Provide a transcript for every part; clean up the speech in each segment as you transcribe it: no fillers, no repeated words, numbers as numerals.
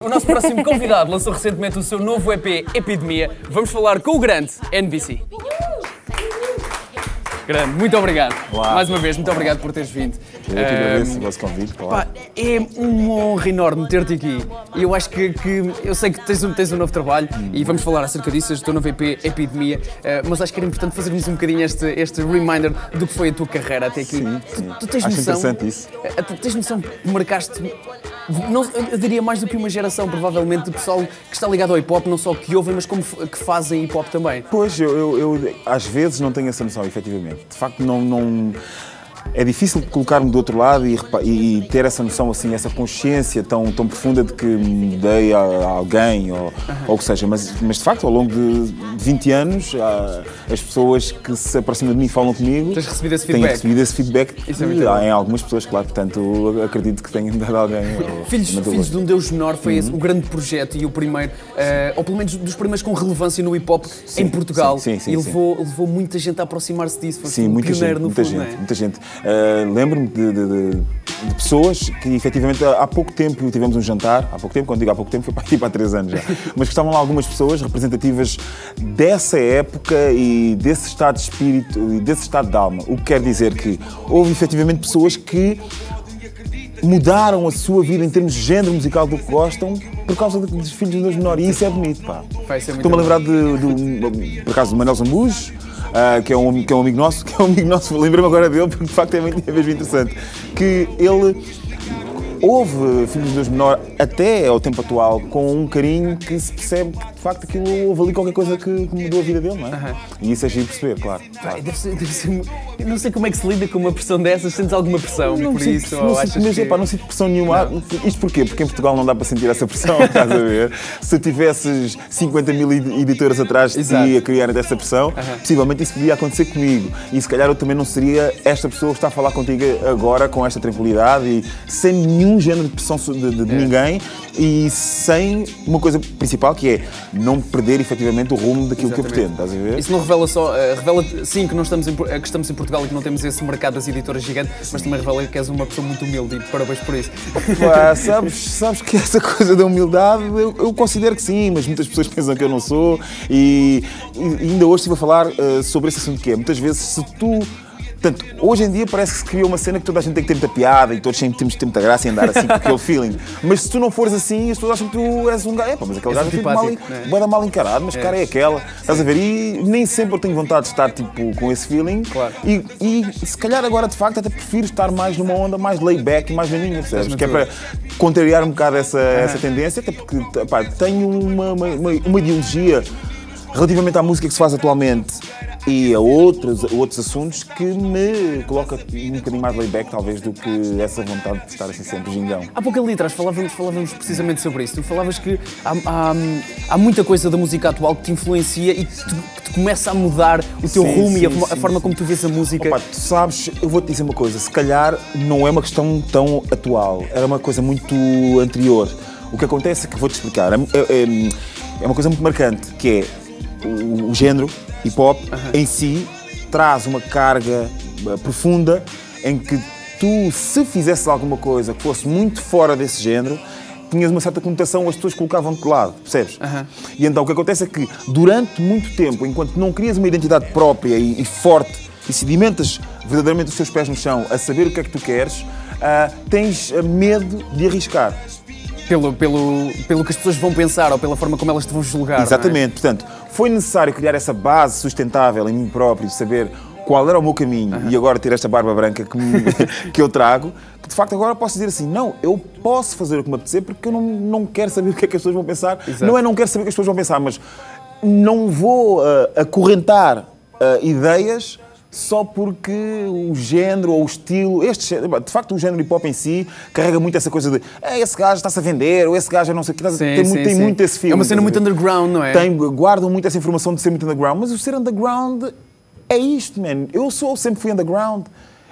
O nosso próximo convidado lançou recentemente o seu novo EP, Epidemia. Vamos falar com o grande NBC. Grande, muito obrigado. Olá. Mais uma vez, muito obrigado por teres vindo. Eu que agradeço o vosso convite, claro. É uma honra enorme ter-te aqui. E eu acho que eu sei que tens um novo trabalho e vamos falar acerca disso, do teu novo EP, Epidemia, mas acho que era importante fazermos um bocadinho este reminder do que foi a tua carreira até aqui. Sim. Tu tens Acho noção? interessante isso. Tu tens noção que marcaste, não, eu diria mais do que uma geração, provavelmente, de pessoal que está ligado ao hip-hop, não só que ouvem, mas como que fazem hip-hop também. Pois, eu às vezes não tenho essa noção, efetivamente. De facto, não... É difícil colocar-me do outro lado e ter essa noção, assim, essa consciência tão profunda de que mudei a alguém ou o que seja. Mas de facto, ao longo de 20 anos, as pessoas que se aproximam de mim e falam comigo... Tens recebido esse Tenho feedback? recebido esse feedback Isso é muito bom. em algumas pessoas, claro. Portanto, acredito que tenha dado a alguém. Filhos de um Deus Menor foi esse o grande projeto e o primeiro, ou pelo menos dos primeiros com relevância no hip-hop em Portugal. Sim, e levou muita gente a aproximar-se disso. Foi Sim, um muita pioneiro gente, no muita fundo, gente, não é? muita gente. Lembro-me de pessoas que, efetivamente, há pouco tempo tivemos um jantar, há pouco tempo, quando digo há pouco tempo, foi para há 3 anos já, mas que estavam lá algumas pessoas representativas dessa época e desse estado de espírito e desse estado de alma. O que quer dizer que houve, efetivamente, pessoas que mudaram a sua vida em termos de género musical do que gostam por causa dos filhos de Deus Menor. E isso é bonito, pá. Estou-me a lembrar, por acaso, do Manuel Zambujo, que é um amigo nosso, lembrei-me agora dele, porque de facto é mesmo interessante, que ele houve Filhos de Deus Menor até ao tempo atual com um carinho que se percebe que de facto aquilo houve ali qualquer coisa que mudou a vida dele, não é? E isso é giro perceber, claro. Deve ser, eu não sei como é que se lida com uma pressão dessas, sentes alguma pressão por isso? Não sinto pressão nenhuma. Não. Isto porquê? Porque em Portugal não dá para sentir essa pressão, estás a ver? Se tivesses 50 mil editoras atrás de ti a criarem essa pressão, possivelmente isso podia acontecer comigo. E se calhar eu também não seria esta pessoa que está a falar contigo agora com esta tranquilidade e sem nenhum género de pressão de ninguém e sem uma coisa principal que é não perder efetivamente o rumo daquilo que eu pretendo, estás a ver? Isso não revela só, revela sim que, que estamos em Portugal e que não temos esse mercado das editoras gigantes, mas também revela que és uma pessoa muito humilde e parabéns por isso. Pá, sabes que essa coisa da humildade eu considero que sim, mas muitas pessoas pensam que eu não sou e ainda hoje estive a falar sobre esse assunto que é, muitas vezes se tu... Portanto, hoje em dia parece que se criou uma cena que toda a gente tem que ter muita piada e todos temos que ter muita graça em andar assim com aquele feeling. Mas se tu não fores assim, as pessoas acham que tu és um gajo. Mas aquele gajo é mal encarado, mas cara é aquela. Estás a ver? E nem sempre eu tenho vontade de estar tipo, com esse feeling. Claro. E se calhar agora de facto até prefiro estar mais numa onda mais laid back e mais na minha, percebes? Que é para contrariar um bocado essa tendência, até porque pá, tenho uma ideologia relativamente à música que se faz atualmente e a outros assuntos que me coloca um bocadinho mais layback, talvez, do que essa vontade de estar assim sempre gingão. Há pouco ali atrás falávamos precisamente sobre isso. Tu falavas que há muita coisa da música atual que te influencia e que te começa a mudar o teu rumo e a forma como tu vês a música. Opa, tu sabes, eu vou-te dizer uma coisa, se calhar não é uma questão tão atual, era uma coisa muito anterior. O que acontece é que, vou-te explicar, é uma coisa muito marcante, que é o género hip-hop em si traz uma carga profunda em que tu, se fizesses alguma coisa que fosse muito fora desse género, tinhas uma certa conotação, as pessoas colocavam-te de lado, percebes? E então o que acontece é que durante muito tempo, enquanto não crias uma identidade própria e forte e sedimentas verdadeiramente os teus pés no chão a saber o que é que tu queres, tens medo de arriscar. Pelo que as pessoas vão pensar ou pela forma como elas te vão julgar. Exatamente. Portanto, foi necessário criar essa base sustentável em mim próprio, de saber qual era o meu caminho e agora ter esta barba branca que eu trago, que de facto agora posso dizer assim, não, eu posso fazer o que me apetecer porque eu não quero saber o que é que as pessoas vão pensar. Não quero saber o que as pessoas vão pensar, mas não vou acorrentar ideias só porque o género ou o estilo, de facto o género hip-hop em si carrega muito essa coisa de esse gajo está-se a vender, ou esse gajo é não sei o que, tem muito esse filme. É uma cena muito underground, não é? Guardam muito essa informação de ser muito underground, mas o ser underground é isto, man. Sempre fui underground.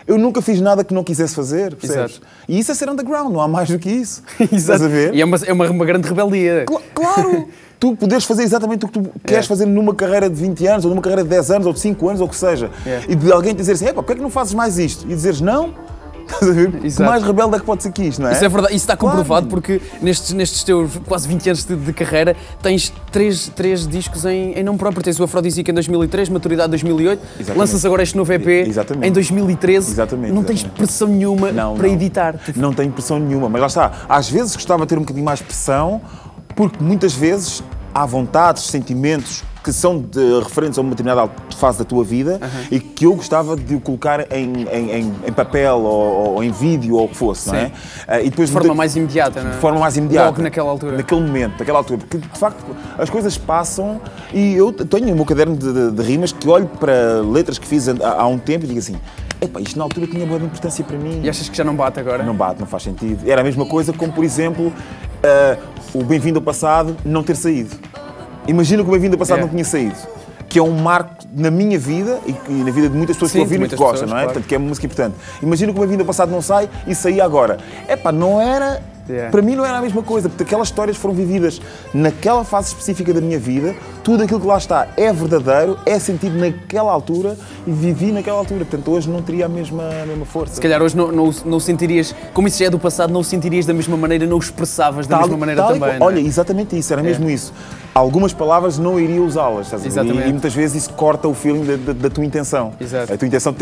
Eu nunca fiz nada que não quisesse fazer, percebes? Exato. E isso é ser underground, não há mais do que isso. Estás a ver? E é uma grande rebeldia. Claro! Tu poderes fazer exatamente o que tu queres fazer numa carreira de 20 anos, ou numa carreira de 10 anos, ou de 5 anos, ou o que seja. E de alguém te dizer assim, porquê é que não fazes mais isto? E dizeres não, Estás a ver? Que Exato. mais rebelde é que pode ser que isto, não é? Isso é verdade, isso está comprovado Claro. porque nestes teus quase 20 anos de carreira tens três discos em nome próprio. Tens o Afrodisíaco em 2003, Maturidade em 2008, Exatamente. lanças agora este novo EP Exatamente. em 2013. Exatamente, Não tens exatamente. pressão nenhuma para editar. Não tenho pressão nenhuma, mas lá está. Às vezes gostava de ter um bocadinho mais pressão, porque muitas vezes há vontades, sentimentos que são referentes a uma determinada fase da tua vida e que eu gostava de o colocar em papel ou em vídeo ou o que fosse, não é? E depois De forma mais imediata, não é? de forma mais imediata. Logo naquela altura. Naquele momento, naquela altura. Porque, de facto, as coisas passam e eu tenho o meu caderno de rimas que olho para letras que fiz há um tempo e digo assim, epá, isto na altura tinha boa importância para mim. E achas que já não bate agora? Não bate, não faz sentido. Era a mesma coisa como, por exemplo, o Bem-vindo ao Passado não ter saído. Imagina que o Bem-vindo ao Passado não tinha saído. Que é um marco na minha vida e na vida de muitas pessoas que ouviram e que gostam, não é? Claro. Portanto, que é uma música importante. Imagina que o Bem-vindo ao Passado não sai e saía agora. Epá, não era... Para mim não era a mesma coisa, porque aquelas histórias foram vividas naquela fase específica da minha vida, tudo aquilo que lá está é verdadeiro, é sentido naquela altura e vivi naquela altura. Portanto, hoje não teria a mesma força. Se calhar hoje não o sentirias, como isso já é do passado, não o sentirias da mesma maneira, não o expressavas da mesma maneira também. Olha, exatamente isso, era mesmo isso. Algumas palavras não iria usá-las, estás a ver? E muitas vezes isso corta o feeling da tua intenção. Exato. A tua intenção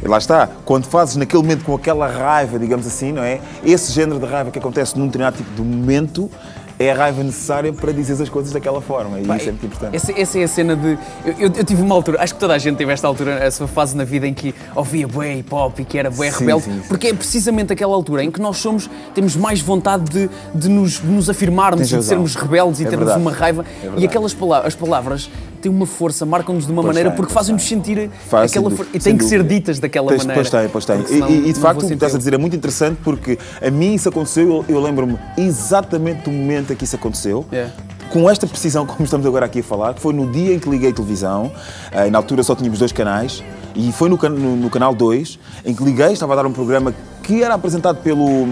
lá está, quando fazes naquele momento com aquela raiva, digamos assim, não é? Esse género de raiva que acontece num determinado tipo de momento é a raiva necessária para dizer as coisas daquela forma. E isso é muito importante. Essa é a cena de... Eu tive uma altura, acho que toda a gente teve esta altura, a sua fase na vida em que ouvia bué hip-hop e que era bué rebelde, sim. porque é precisamente aquela altura em que nós temos mais vontade de nos afirmarmos, de sermos rebeldes e termos verdade. uma raiva. E aquelas as palavras têm uma força, marcam-nos de uma maneira porque fazem-nos sentir aquela força. E têm que ser ditas daquela maneira. Pois tem. E de facto o que estás a dizer é muito interessante porque a mim isso aconteceu, eu lembro-me exatamente do momento em que isso aconteceu. Com esta precisão, como estamos agora aqui a falar, que foi no dia em que liguei a televisão, e na altura só tínhamos 2 canais, e foi no canal 2, em que liguei, estava a dar um programa que era apresentado pelo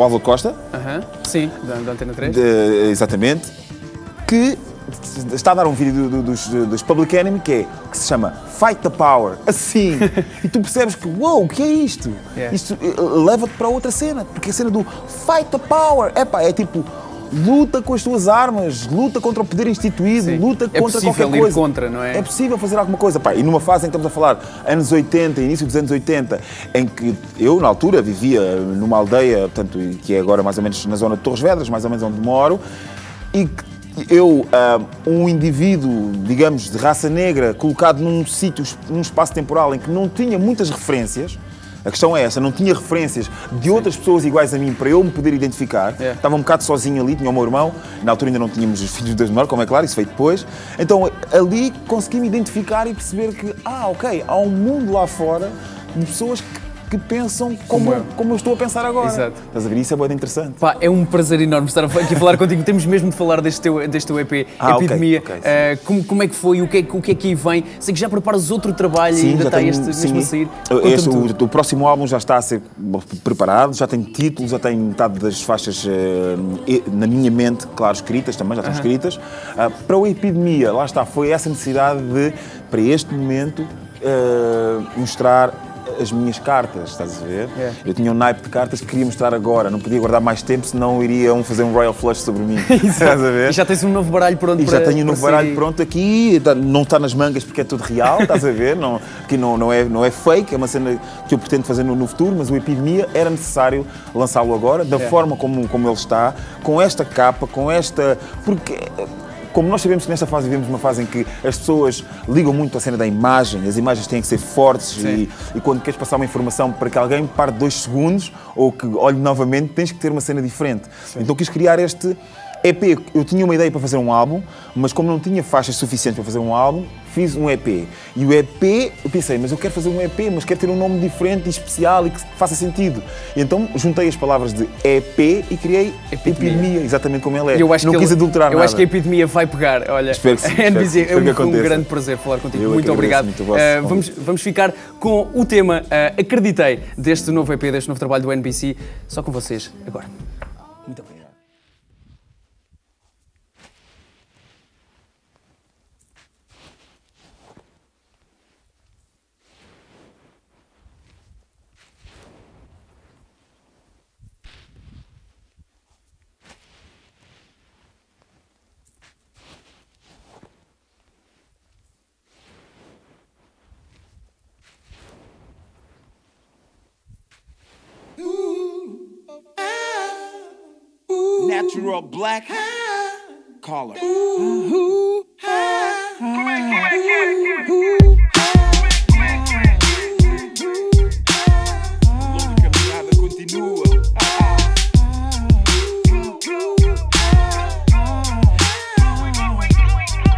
Álvaro Costa. Sim, da Antena 3. Exatamente. Que está a dar um vídeo dos Public Enemy que se chama Fight the Power, assim. E tu percebes que, uou, o que é isto? Isto leva-te para outra cena, porque a cena do Fight the Power, é tipo, luta com as tuas armas, luta contra o poder instituído, luta contra qualquer coisa. É possível ir contra, não é? É possível fazer alguma coisa. E numa fase em que estamos a falar anos 80, início dos anos 80, em que eu, na altura, vivia numa aldeia, portanto, que é agora mais ou menos na zona de Torres Vedras, mais ou menos onde moro, e que eu, um indivíduo, digamos, de raça negra, colocado num sítio, num espaço temporal em que não tinha muitas referências, a questão é essa, não tinha referências de outras pessoas iguais a mim para eu me poder identificar. Estava um bocado sozinho ali, tinha o meu irmão, na altura ainda não tínhamos os filhos de Deus menor, como é claro, isso foi depois. Então ali consegui-me identificar e perceber que, ok, há um mundo lá fora de pessoas que pensam como eu estou a pensar agora. Exato. Estás a ver? Isso é bem interessante. É um prazer enorme estar aqui a falar contigo. Temos mesmo de falar deste teu EP, Epidemia. Okay. Como é que foi? O que é que aí vem? Sei que já preparas outro trabalho e ainda está mesmo a sair. O próximo álbum já está a ser preparado, já tem títulos, já tem metade das faixas na minha mente, claro, escritas também, já estão escritas. Para o Epidemia, lá está, foi essa necessidade de, para este momento, mostrar as minhas cartas, estás a ver? Eu tinha um naipe de cartas que queria mostrar agora, não podia guardar mais tempo, senão iriam fazer um Royal Flush sobre mim. Estás a ver? E já tens um novo baralho pronto já tenho um novo baralho pronto aqui, não está nas mangas porque é tudo real, estás a ver? Aqui não é fake, é uma cena que eu pretendo fazer no futuro, mas o Epidemia era necessário lançá-lo agora, da forma como ele está, com esta capa, com esta... Porque... Como nós sabemos que nesta fase vivemos uma fase em que as pessoas ligam muito à cena da imagem, as imagens têm que ser fortes e quando queres passar uma informação para que alguém pare 2 segundos ou que olhe novamente, tens que ter uma cena diferente. Então quis criar este EP. Eu tinha uma ideia para fazer um álbum, mas como não tinha faixas suficientes para fazer um álbum, fiz um EP. E o EP, eu pensei, mas eu quero fazer um EP, mas quero ter um nome diferente e especial e que faça sentido. E então juntei as palavras de EP e criei Epidemia, exatamente como ele é. Não quis adulterar nada. Eu acho que a Epidemia vai pegar. Olha, espero que sim, é um grande prazer falar contigo. Muito obrigado. Vamos ficar com o tema Acreditei deste novo EP, deste novo trabalho do NBC, só com vocês agora. Muito obrigado. natural black collar.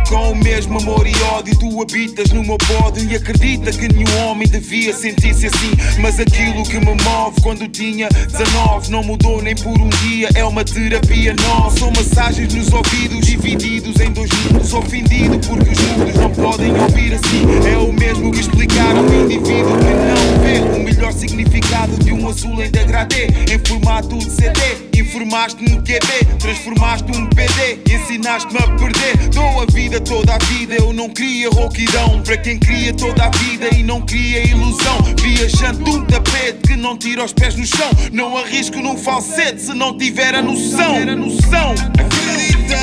Com o mesmo amor e ódio tu habitas no meu pódio e acredita que nenhum homem devia sentir-se assim. Mas aquilo que me move quando tinha 19 não mudou nem por um dia, é uma terapia nova. São massagens nos ouvidos divididos em dois mundos, ofendido porque os mundos não podem ouvir assim. É o mesmo que explicar a um indivíduo que não vê o melhor significado de um azul em degradê, em formato de CD. Informaste-me um QB, transformaste um PD, ensinaste-me a perder. Dou a vida, toda a vida, eu não queria rouquidão. Para quem cria toda a vida e não cria ilusão, viajando um tapete que não tira os pés no chão. Não arrisco num falsete se não tiver a noção. Acreditei.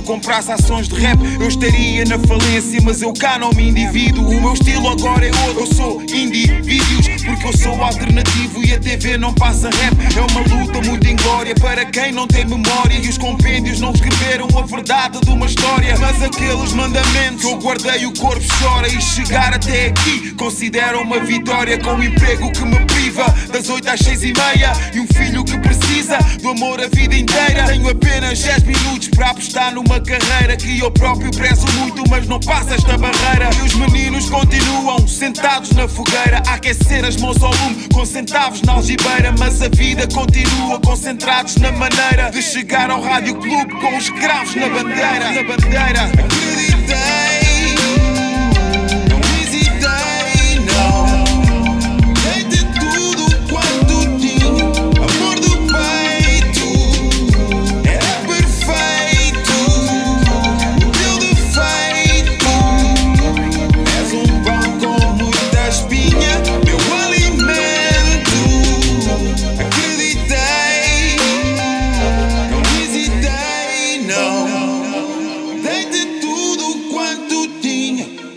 Comprasse ações de rap, eu estaria na falência, mas eu cá não me endivido. O meu estilo agora é outro, eu sou indivíduos, porque eu sou alternativo e a TV não passa rap. É uma luta muito inglória para quem não tem memória, e os compêndios não escreveram a verdade de uma história. Mas aqueles mandamentos que eu guardei, o corpo chora, e chegar até aqui considero uma vitória. Com um emprego que me priva das 8 às 6:30 e um filho que precisa do amor a vida inteira. Tenho apenas 10 minutos para apostar numa carreira que eu próprio prezo muito, mas não passa esta barreira. E os meninos continuam sentados na fogueira a aquecer as mãos ao lume com centavos na algibeira. Mas a vida continua, concentrados na maneira de chegar ao rádio clube com os cravos na bandeira. Acreditei.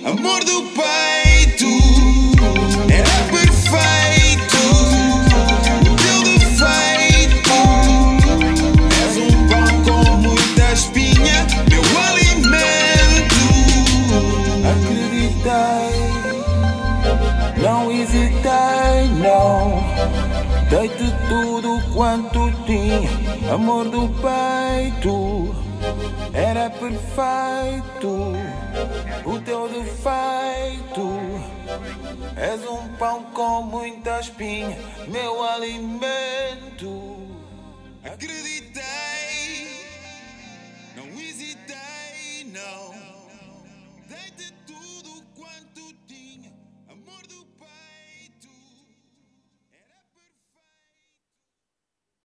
Amor do peito, era perfeito, o teu defeito. És um pão com muita espinha, meu alimento. Acreditei, não hesitei, não. Dei-te tudo quanto tinha, amor do peito. Era perfeito, o teu defeito. És um pão com muita espinha, meu alimento. Acredito.